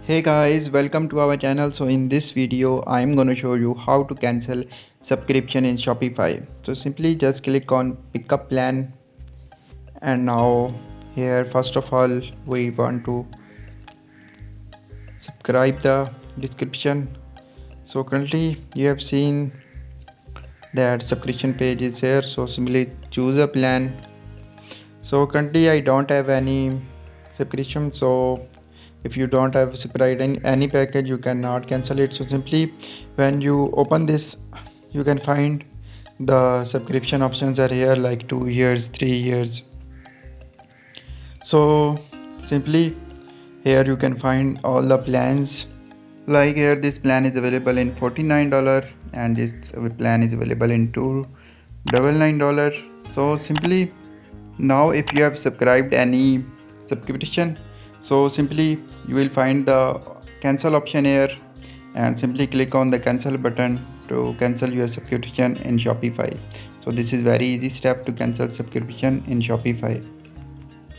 Hey guys, welcome to our channel. So in this video I am going to show you how to cancel subscription in Shopify. So simply just click on pickup plan, and now here first of all we want to subscribe the description. So currently you have seen that subscription page is here, so simply choose a plan. So currently I don't have any subscription, so if you don't have subscribed in any package you cannot cancel it. So simply when you open this you can find the subscription options are here, like 2 years, 3 years. So simply here you can find all the plans. Like here this plan is available in $49 and this plan is available in $299. So simply now if you have subscribed any subscription, so simply you will find the cancel option here and simply click on the cancel button to cancel your subscription in Shopify. So this is very easy step to cancel subscription in Shopify.